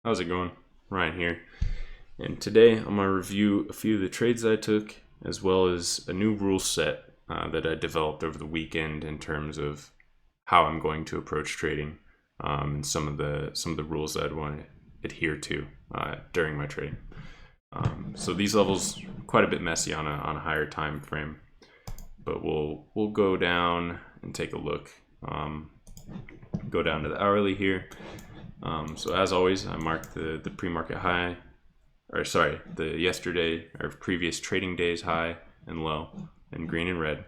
How's it going? Ryan here. And today I'm going to review a few of the trades that I took, as well as a new rule set that I developed over the weekend in terms of how I'm going to approach trading, and some of the rules that I'd want to adhere to during my trading. So these levels quite a bit messy on a higher time frame, but we'll go down and take a look. Go down to the hourly here. So as always, I marked the pre-market high, the yesterday or previous trading day's high and low in green and red.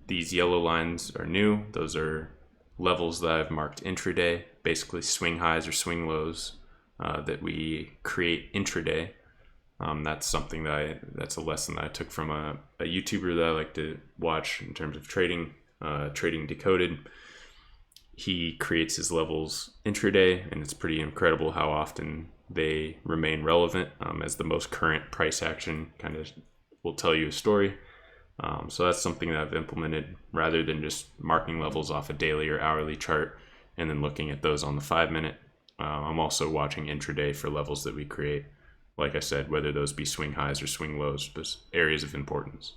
These yellow lines are new. Those are levels that I've marked intraday, basically swing highs or swing lows that we create intraday. That's a lesson that I took from a YouTuber that I like to watch in terms of trading, Trading Decoded. He creates his levels intraday, and it's pretty incredible how often they remain relevant, as the most current price action kind of will tell you a story. So that's something that I've implemented rather than just marking levels off a daily or hourly chart and then looking at those on the 5-minute. I'm also watching intraday for levels that we create, like I said, whether those be swing highs or swing lows, but areas of importance.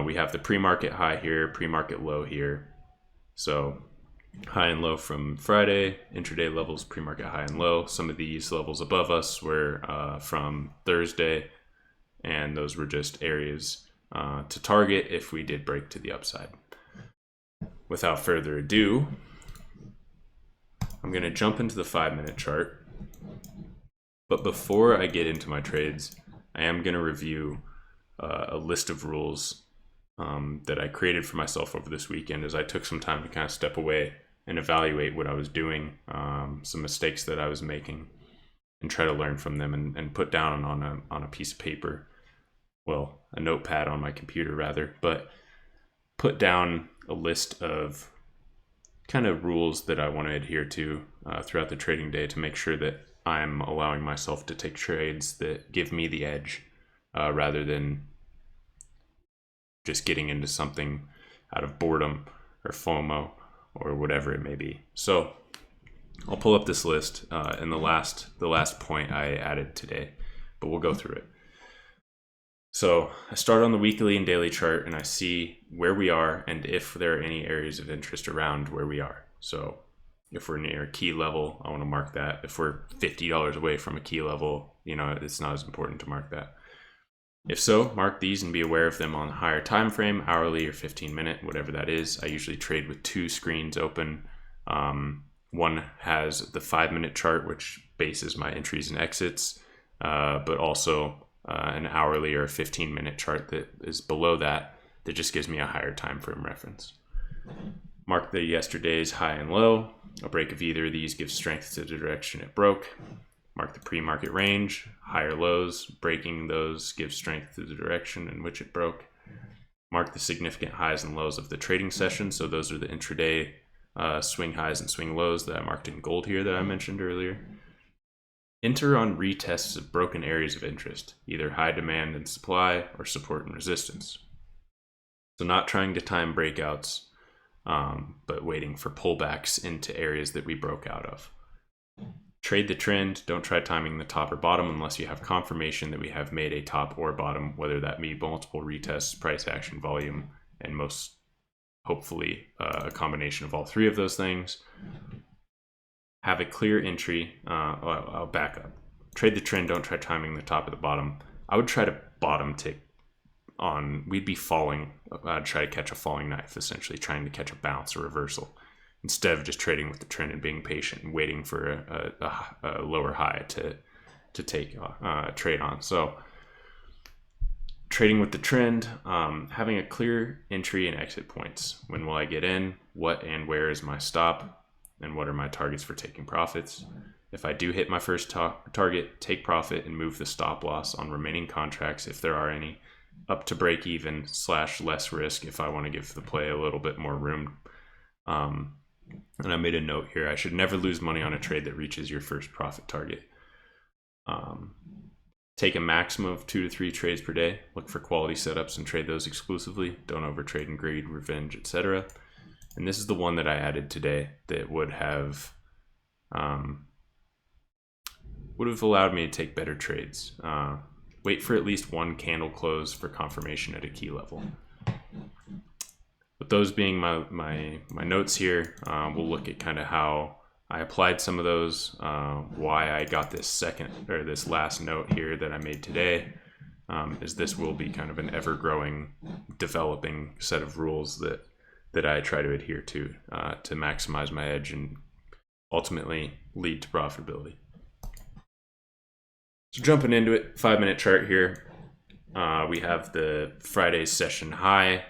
We have the pre-market high here, pre-market low here. So high and low from Friday, intraday levels, pre-market high and low. Some of these levels above us were from Thursday, and those were just areas to target if we did break to the upside. Without further ado, I'm going to jump into the 5-minute chart. But before I get into my trades, I am going to review a list of rules that I created for myself over this weekend, as I took some time to kind of step away and evaluate what I was doing, some mistakes that I was making, and try to learn from them and put down on a piece of paper, well, a notepad on my computer rather, but put down a list of kind of rules that I want to adhere to throughout the trading day to make sure that I'm allowing myself to take trades that give me the edge, rather than just getting into something out of boredom or FOMO or whatever it may be. So I'll pull up this list in the last point I added today, but we'll go through it. So I start on the weekly and daily chart, and I see where we are and if there are any areas of interest around where we are. So if we're near a key level, I want to mark that. If we're $50 away from a key level, it's not as important to mark that. If so, mark these and be aware of them on a higher time frame, hourly or 15-minute, whatever that is. I usually trade with 2 screens open. One has the 5-minute chart, which bases my entries and exits, but also an hourly or 15-minute chart that is below that just gives me a higher time frame reference. Mark the yesterday's high and low. A break of either of these gives strength to the direction it broke. Mark the pre-market range, higher lows. Breaking those gives strength to the direction in which it broke. Mark the significant highs and lows of the trading session. So those are the intraday swing highs and swing lows that I marked in gold here that I mentioned earlier. Enter on retests of broken areas of interest, either high demand and supply or support and resistance. So not trying to time breakouts, but waiting for pullbacks into areas that we broke out of. Trade the trend. Don't try timing the top or bottom unless you have confirmation that we have made a top or bottom, whether that be multiple retests, price action, volume, and most hopefully a combination of all 3 of those things. Have a clear entry. I'll back up. Trade the trend. Don't try timing the top or the bottom. I would try to bottom tick on. We'd be falling. I'd try to catch a falling knife, essentially trying to catch a bounce or reversal, instead of just trading with the trend and being patient and waiting for a lower high to take a trade on. So trading with the trend, having a clear entry and exit points. When will I get in? What and where is my stop? And what are my targets for taking profits? If I do hit my first target, take profit and move the stop loss on remaining contracts, if there are any, up to break even / less risk if I want to give the play a little bit more room. And I made a note here. I should never lose money on a trade that reaches your first profit target. Take a maximum of 2 to 3 trades per day. Look for quality setups and trade those exclusively. Don't overtrade in greed, revenge, etc. And this is the one that I added today that would have would have allowed me to take better trades. Wait for at least one candle close for confirmation at a key level. With those being my notes here, we'll look at kind of how I applied some of those, why I got this last note here that I made today, as this will be kind of an ever-growing, developing set of rules that I try to adhere to maximize my edge and ultimately lead to profitability. So jumping into it, 5-minute chart here. We have the Friday's session high.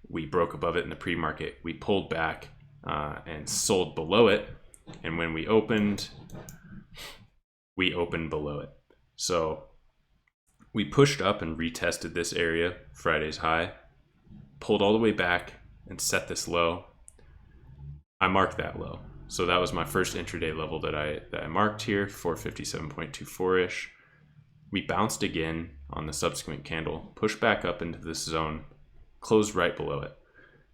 We broke above it in the pre-market. We pulled back and sold below it. And when we opened below it. So we pushed up and retested this area, Friday's high, pulled all the way back and set this low. I marked that low. So that was my first intraday level that I marked here, 457.24-ish. We bounced again on the subsequent candle, pushed back up into this zone, closed right below it.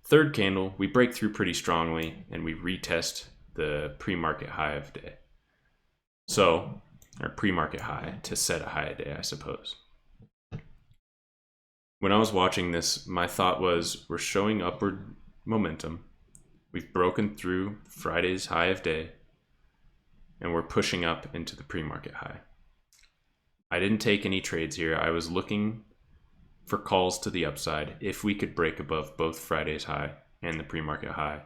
Third candle, we break through pretty strongly and we retest the pre-market high of day. So, or pre-market high to set a high a day, I suppose. When I was watching this, my thought was, we're showing upward momentum. We've broken through Friday's high of day and we're pushing up into the pre-market high. I didn't take any trades here. I was looking for calls to the upside if we could break above both Friday's high and the pre-market high.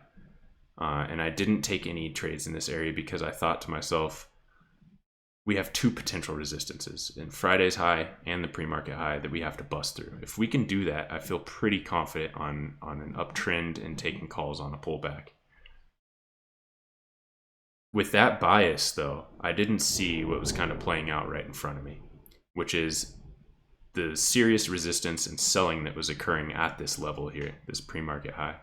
And I didn't take any trades in this area because I thought to myself, we have two potential resistances in Friday's high and the pre-market high that we have to bust through. If we can do that, I feel pretty confident on an uptrend and taking calls on a pullback. With that bias, though, I didn't see what was kind of playing out right in front of me, which is the serious resistance and selling that was occurring at this level here, this pre-market high.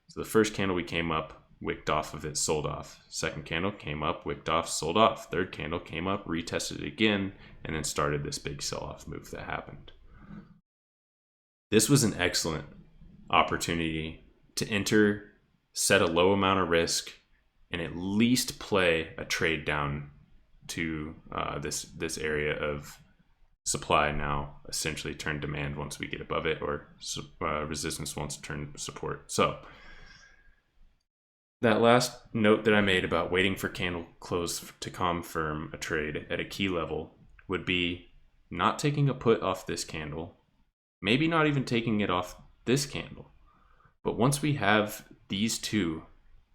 So the first candle we came up, wicked off of it, sold off. Second candle came up, wicked off, sold off. Third candle came up, retested it again, and then started this big sell-off move that happened. This was an excellent opportunity to enter, set a low amount of risk, and at least play a trade down to this area of supply now essentially turn demand once we get above it, or resistance once turn support. So that last note that I made about waiting for candle close to confirm a trade at a key level would be not taking a put off this candle, maybe not even taking it off this candle. But once we have these two,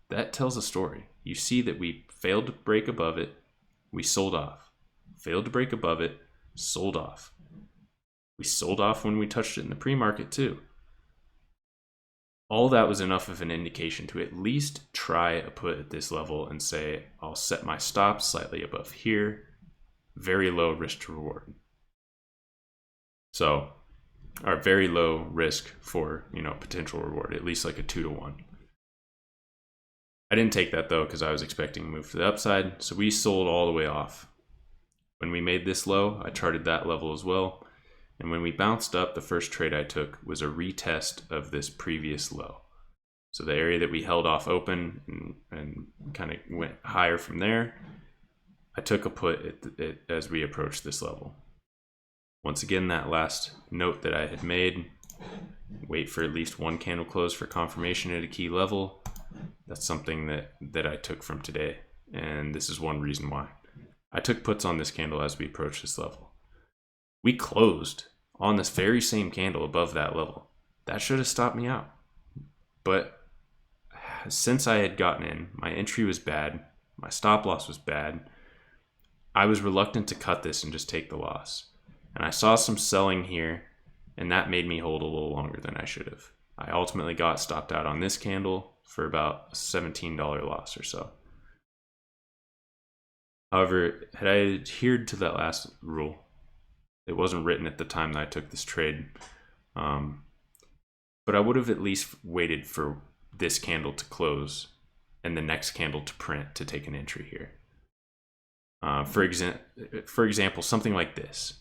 that tells a story. You see that we failed to break above it, we sold off. Failed to break above it, sold off. We sold off when we touched it in the pre-market too. All that was enough of an indication to at least try a put at this level and say, I'll set my stop slightly above here. Very low risk to reward. So, or very low risk for, potential reward, at least like a 2-to-1. I didn't take that though, because I was expecting a move to the upside. So we sold all the way off. When we made this low, I charted that level as well. And when we bounced up, the first trade I took was a retest of this previous low. So the area that we held off open and kind of went higher from there, I took a put as we approached this level. Once again, that last note that I had made, wait for at least one candle close for confirmation at a key level. That's something that I took from today. And this is one reason why. I took puts on this candle as we approached this level. We closed on this very same candle above that level. That should have stopped me out. But since I had gotten in, my entry was bad, my stop loss was bad, I was reluctant to cut this and just take the loss. And I saw some selling here, and that made me hold a little longer than I should have. I ultimately got stopped out on this candle for about a $17 loss or so. However, had I adhered to that last rule, it wasn't written at the time that I took this trade, but I would have at least waited for this candle to close and the next candle to print to take an entry here. For example, something like this,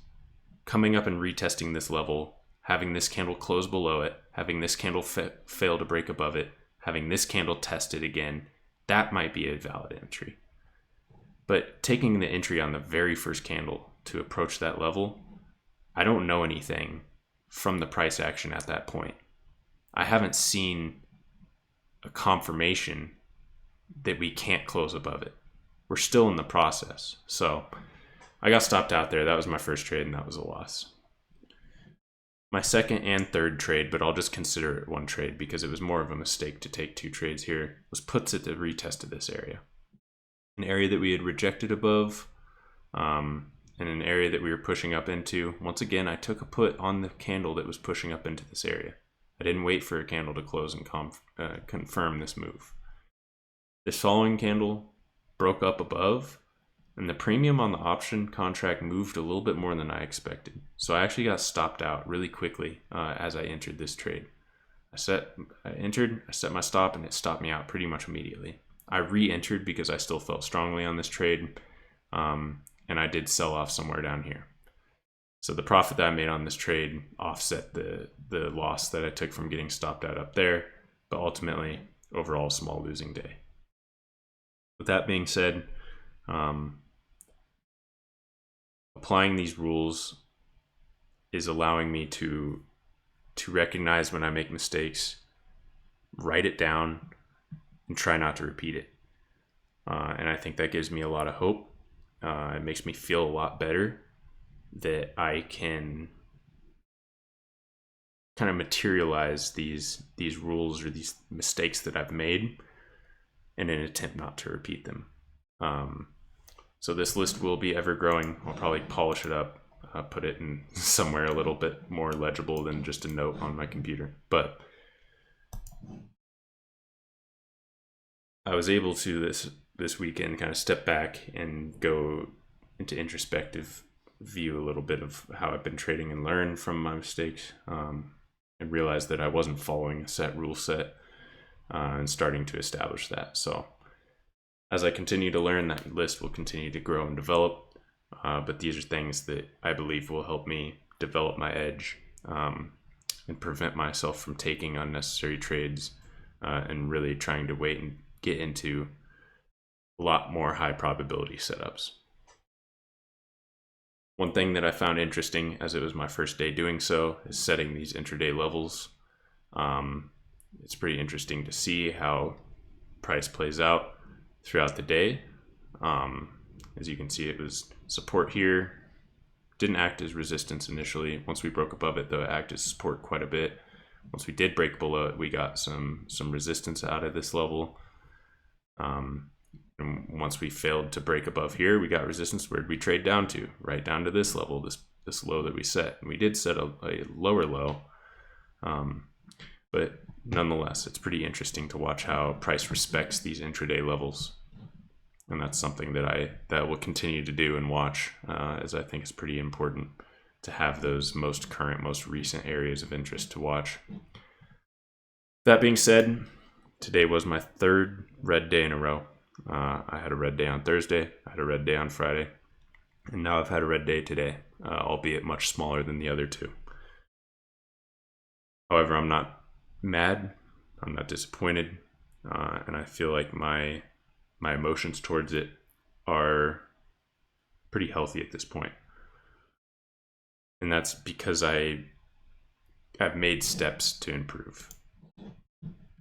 coming up and retesting this level, having this candle close below it, having this candle fail to break above it, having this candle test it again, that might be a valid entry. But taking the entry on the very first candle to approach that level, I don't know anything from the price action at that point. I haven't seen a confirmation that we can't close above it. We're still in the process. So I got stopped out there. That was my first trade, and that was a loss. My second and third trade, but I'll just consider it one trade because it was more of a mistake to take two trades here, was puts at the retest of this area. An area that we had rejected above, and an area that we were pushing up into. Once again, I took a put on the candle that was pushing up into this area. I didn't wait for a candle to close and confirm this move. This following candle broke up above, and the premium on the option contract moved a little bit more than I expected. So I actually got stopped out really quickly as I entered this trade. I set my stop, and it stopped me out pretty much immediately. I re-entered because I still felt strongly on this trade, and I did sell off somewhere down here. So the profit that I made on this trade offset the loss that I took from getting stopped out up there, but ultimately, overall, small losing day. With that being said, applying these rules is allowing me to recognize when I make mistakes, write it down, and try not to repeat it. And I think that gives me a lot of hope. It makes me feel a lot better that I can kind of materialize these rules or these mistakes that I've made in an attempt not to repeat them. So this list will be ever growing. I'll probably polish it up, put it in somewhere a little bit more legible than just a note on my computer. But I was able to this weekend kind of step back and go into introspective view a little bit of how I've been trading and learn from my mistakes, and realize that I wasn't following a set rule set, and starting to establish that. So as I continue to learn, that list will continue to grow and develop, but these are things that I believe will help me develop my edge, and prevent myself from taking unnecessary trades, and really trying to wait and get into a lot more high probability setups. One thing that I found interesting, as it was my first day doing so, is setting these intraday levels. It's pretty interesting to see how price plays out throughout the day. As you can see, it was support here, didn't act as resistance initially. Once we broke above it, though, it acted as support quite a bit. Once we did break below it, we got some resistance out of this level. And once we failed to break above here, we got resistance. Where did we trade down to? Right down to this level, this low that we set. And we did set a lower low, but nonetheless, it's pretty interesting to watch how price respects these intraday levels. And that's something that I will continue to do and watch, as I think it's pretty important to have those most current, most recent areas of interest to watch. That being said, today was my third red day in a row. I had a red day on Thursday, I had a red day on Friday, and now I've had a red day today, albeit much smaller than the other two. However, I'm not mad, I'm not disappointed, and I feel like my emotions towards it are pretty healthy at this point. And that's because I've made steps to improve.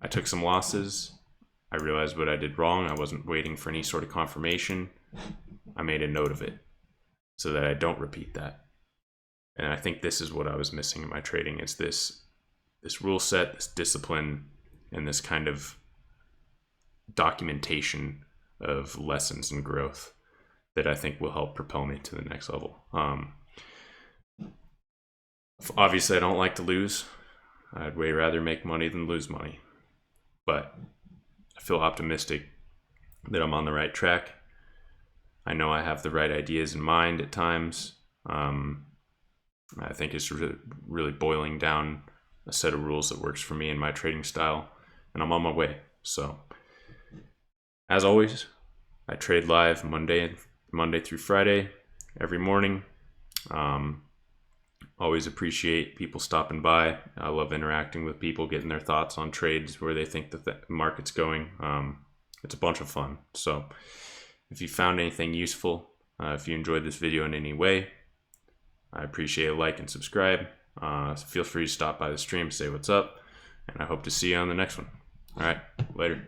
I took some losses. I realized what I did wrong. I wasn't waiting for any sort of confirmation. I made a note of it so that I don't repeat that. And I think this is what I was missing in my trading, is this rule set, this discipline, and this kind of documentation of lessons and growth that I think will help propel me to the next level. Obviously, I don't like to lose. I'd way rather make money than lose money. But I feel optimistic that I'm on the right track. I know I have the right ideas in mind at times. I think it's really boiling down a set of rules that works for me and my trading style, and I'm on my way. So, as always, I trade live Monday through Friday, every morning. Always appreciate people stopping by. I love interacting with people, getting their thoughts on trades, where they think that the market's going. It's a bunch of fun. So If you found anything useful, if you enjoyed this video in any way, I appreciate a like and subscribe. Feel free to stop by the stream, say what's up, and I hope to see you on the next one. All right, later.